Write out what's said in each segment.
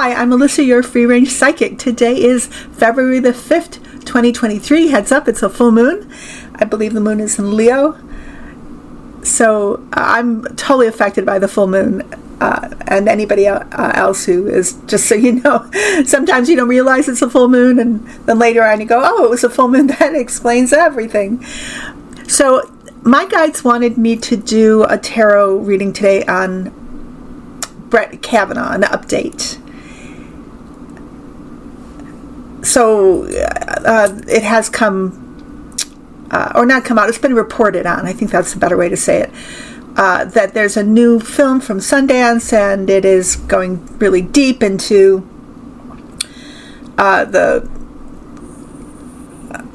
Hi, I'm Melissa, your free-range psychic. Today is February the 5th, 2023. Heads up, it's a full moon. I believe the moon is in Leo. So I'm totally affected by the full moon, and anybody else who is, just so you know. Sometimes you don't realize it's a full moon, and then later on you go, oh, it was a full moon. That explains everything. So my guides wanted me to do a tarot reading today on Brett Kavanaugh, an update. So it has come, or not come out, it's been reported on, I think that's a better way to say it, that there's a new film from Sundance, and it is going really deep into the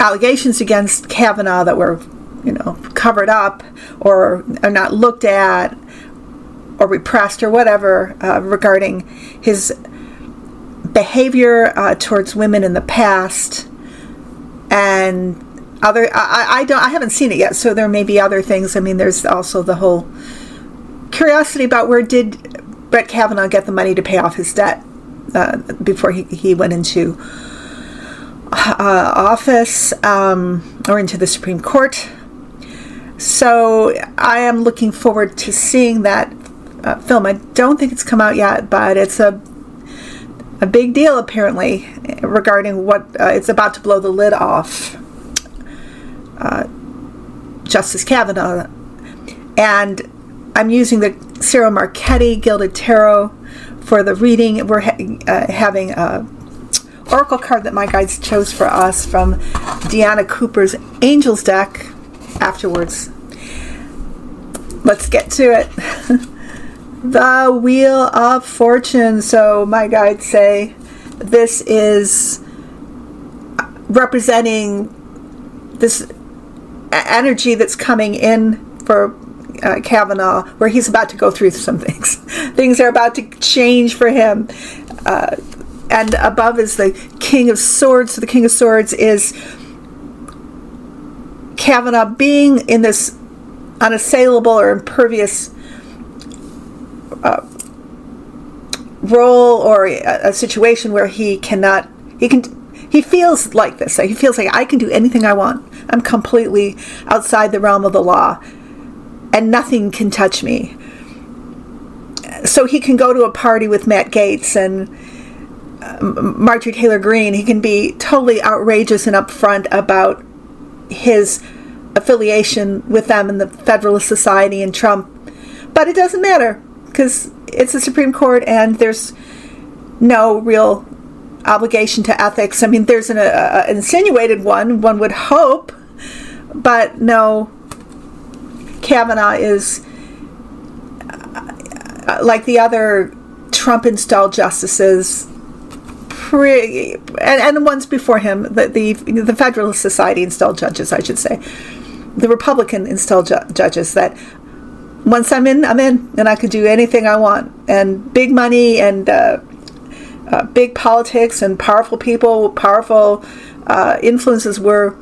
allegations against Kavanaugh that were, covered up or are not looked at or repressed or whatever, regarding his behavior towards women in the past, and other. I haven't seen it yet, so there may be other things. I mean, there's also the whole curiosity about where did Brett Kavanaugh get the money to pay off his debt before he went into office or into the Supreme Court. So I am looking forward to seeing that film. I don't think it's come out yet, but it's a big deal apparently regarding what it's about to blow the lid off Justice Kavanaugh. And I'm using the Ciro Marchetti Gilded Tarot for the reading. We're having a oracle card that my guides chose for us from Deanna Cooper's Angels deck afterwards. Let's get to it. The Wheel of Fortune. So my guides say this is representing this energy that's coming in for Kavanaugh, where he's about to go through some things. Things are about to change for him. And above is the King of Swords. So the King of Swords is Kavanaugh being in this unassailable or impervious role or a situation where he feels like this. He feels like I can do anything I want. I'm completely outside the realm of the law, and nothing can touch me. So he can go to a party with Matt Gaetz and Marjorie Taylor Greene. He can be totally outrageous and upfront about his affiliation with them in the Federalist Society and Trump. But it doesn't matter, because it's the Supreme Court and there's no real obligation to ethics. I mean, there's an insinuated one would hope, but no. Kavanaugh is like the other Trump-installed justices, and ones before him, the Federalist Society installed judges, I should say, the Republican installed judges, that once I'm in, and I can do anything I want. And big money and big politics and powerful people, powerful influences were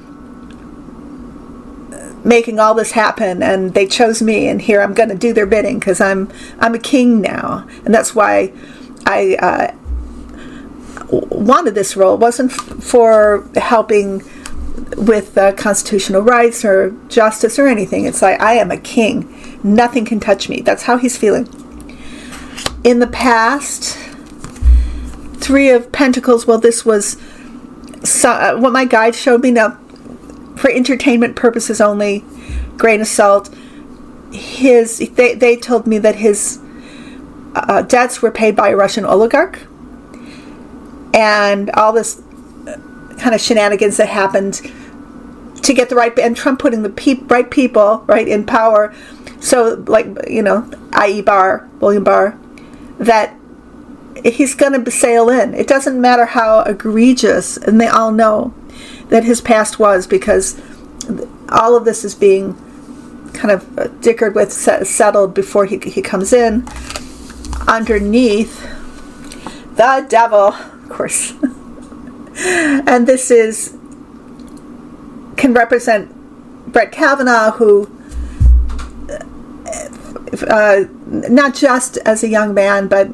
making all this happen, and they chose me, and here I'm going to do their bidding because I'm a king now. And that's why I wanted this role. It wasn't for helping with constitutional rights or justice or anything. It's like, I am a king. Nothing can touch me. That's how he's feeling. In the past, Three of Pentacles, well, this was what my guide showed me. Now, for entertainment purposes only, grain of salt, they told me that his debts were paid by a Russian oligarch, and all this kind of shenanigans that happened to get the right, and Trump putting the right people right in power. So, like, i.e. William Barr, that he's going to sail in. It doesn't matter how egregious, and they all know that his past was, because all of this is being kind of dickered with, settled before he comes in. Underneath, the devil, of course. And this can represent Brett Kavanaugh, who not just as a young man, but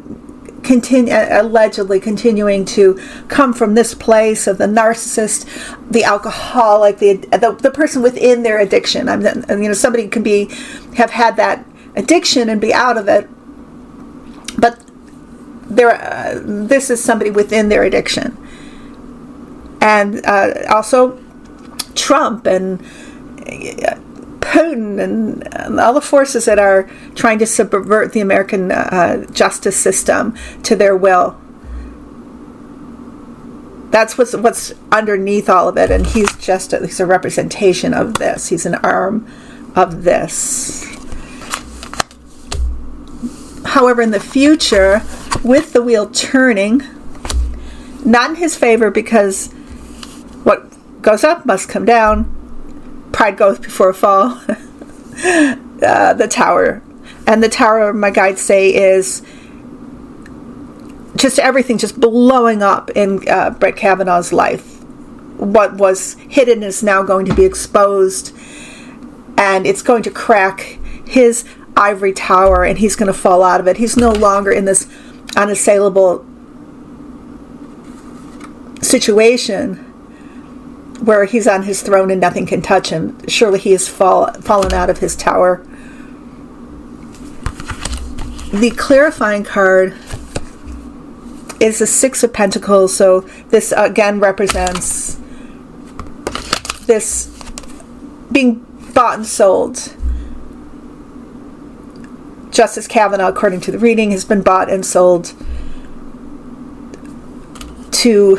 allegedly continuing to come from this place of the narcissist, the alcoholic, the person within their addiction. Somebody can have had that addiction and be out of it, but this is somebody within their addiction. And also Trump and Putin and all the forces that are trying to subvert the American justice system to their will. That's what's underneath all of it, and he's a representation of this. He's an arm of this. However, in the future, with the wheel turning, not in his favor, because what goes up must come down. Pride goes before a fall. The Tower. And the Tower, my guides say, is just everything just blowing up in Brett Kavanaugh's life. What was hidden is now going to be exposed, and it's going to crack his ivory tower, and he's going to fall out of it. He's no longer in this unassailable situation where he's on his throne and nothing can touch him. Surely he has fallen out of his tower. The clarifying card is the Six of Pentacles. So this again represents this being bought and sold. Justice Kavanaugh, according to the reading, has been bought and sold to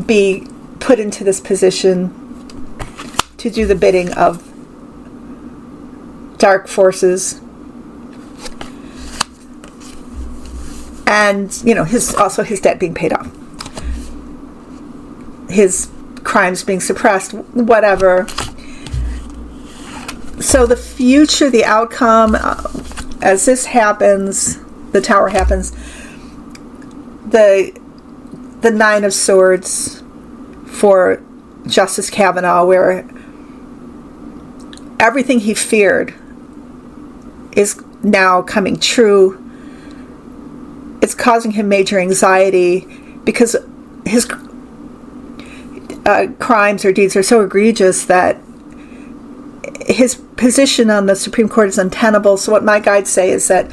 be put into this position to do the bidding of dark forces, and his debt being paid off, his crimes being suppressed, whatever. So the future, the outcome, as this happens, the Tower happens, the Nine of Swords for Justice Kavanaugh, where everything he feared is now coming true. It's causing him major anxiety because his crimes or deeds are so egregious that his position on the Supreme Court is untenable. So what my guides say is that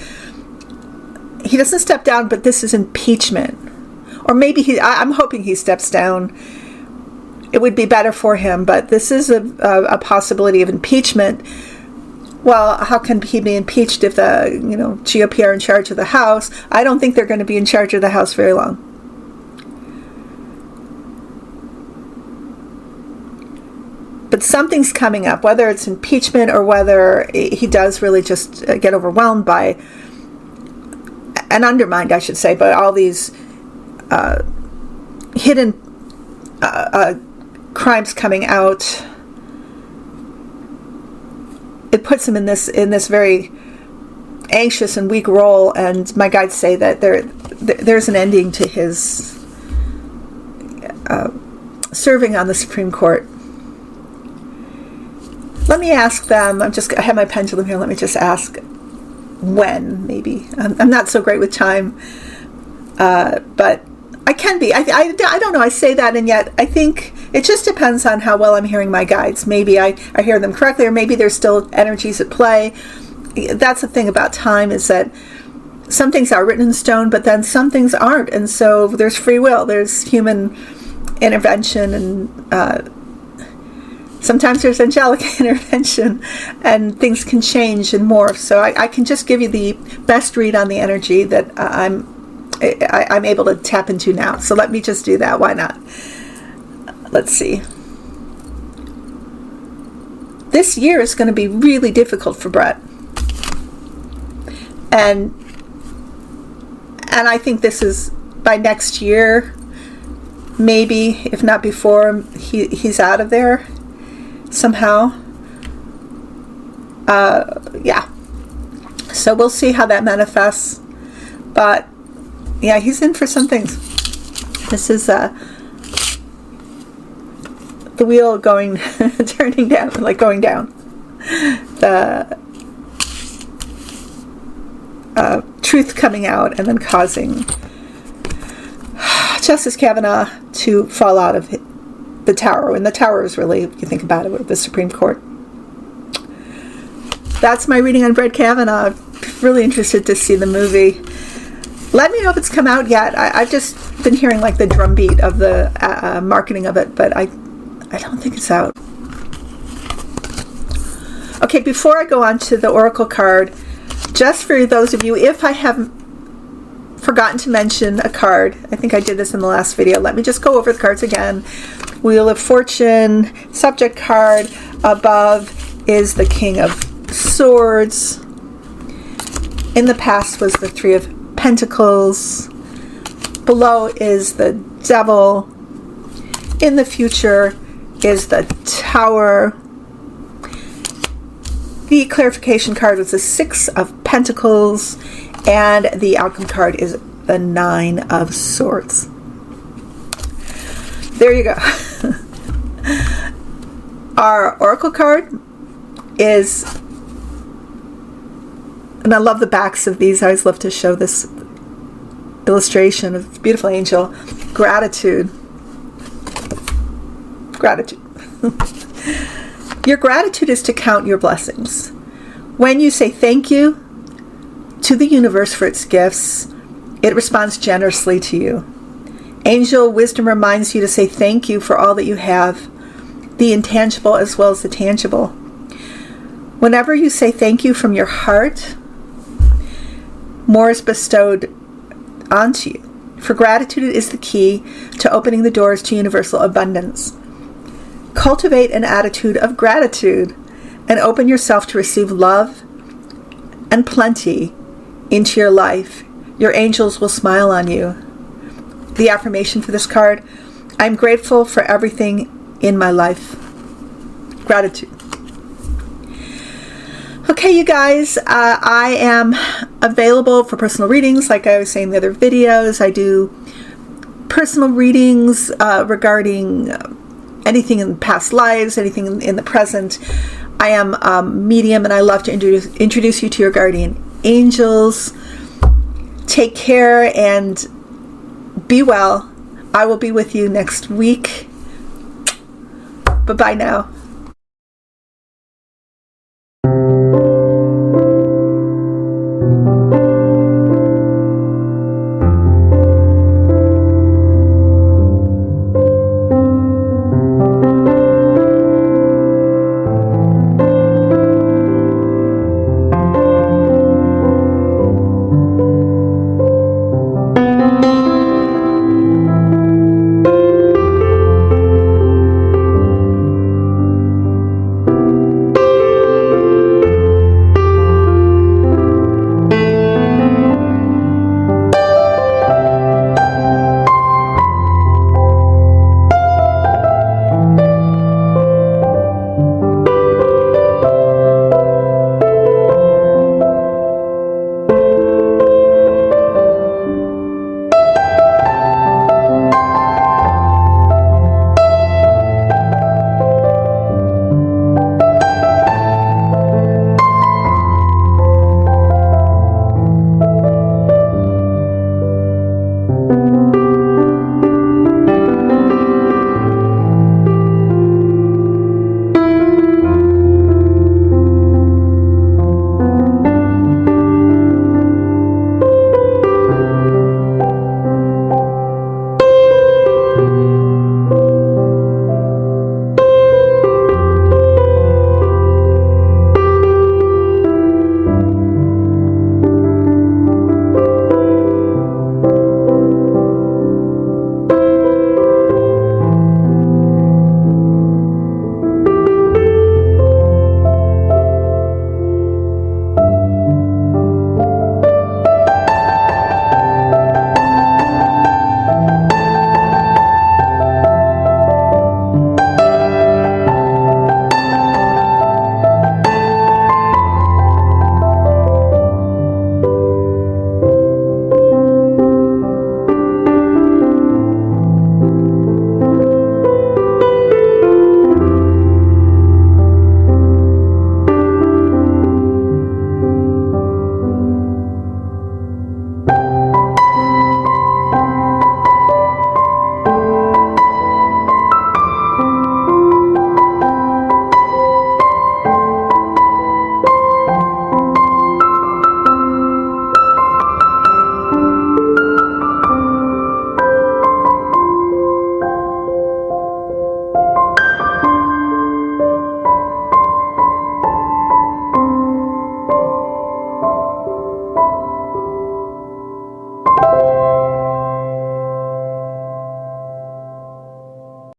he doesn't step down, but this is impeachment. Or maybe I'm hoping he steps down. It would be better for him, but this is a possibility of impeachment. Well, how can he be impeached if the GOP are in charge of the House? I don't think they're going to be in charge of the House very long. But something's coming up, whether it's impeachment or whether he does really just get overwhelmed by and undermined, I should say, by all these hidden crimes coming out. It puts him in this very anxious and weak role, and my guides say that there's an ending to his serving on the Supreme Court. Let me ask them. I have my pendulum here. Let me just ask when. Maybe I'm not so great with time, but I can be. I don't know. I say that, and yet I think it just depends on how well I'm hearing my guides. Maybe I hear them correctly, or maybe there's still energies at play. That's the thing about time, is that some things are written in stone, but then some things aren't, and so there's free will. There's human intervention, and sometimes there's angelic intervention, and things can change and morph. So I can just give you the best read on the energy that I'm able to tap into now. So let me just do that. Why not? Let's see. This year is going to be really difficult for Brett. And I think this is by next year, maybe, if not before, he's out of there somehow. Yeah. So we'll see how that manifests. But yeah, he's in for some things. This is the wheel turning down, like going down. The truth coming out and then causing Justice Kavanaugh to fall out of the tower. And the tower is really, if you think about it, the Supreme Court. That's my reading on Brett Kavanaugh. I'm really interested to see the movie. Let me know if it's come out yet. I've just been hearing like the drumbeat of the marketing of it, but I don't think it's out. Okay, before I go on to the Oracle card, just for those of you, if I haven't forgotten to mention a card, I think I did this in the last video, let me just go over the cards again. Wheel of Fortune, subject card, above is the King of Swords. In the past was the Three of Pentacles. Below is the Devil. In the future is the Tower. The clarification card was the Six of Pentacles, and the outcome card is the Nine of Swords. There you go. Our Oracle card is, and I love the backs of these. I always love to show this illustration of this beautiful angel. Gratitude. Gratitude. Your gratitude is to count your blessings. When you say thank you to the universe for its gifts, it responds generously to you. Angel wisdom reminds you to say thank you for all that you have, the intangible as well as the tangible. Whenever you say thank you from your heart, more is bestowed onto you. For gratitude is the key to opening the doors to universal abundance. Cultivate an attitude of gratitude and open yourself to receive love and plenty into your life. Your angels will smile on you. The affirmation for this card: I'm grateful for everything in my life. Gratitude. Okay, you guys, I am available for personal readings. Like I was saying in the other videos, I do personal readings regarding anything in past lives, anything in the present. I am a medium, and I love to introduce you to your guardian angels. Take care and be well. I will be with you next week. Bye-bye now.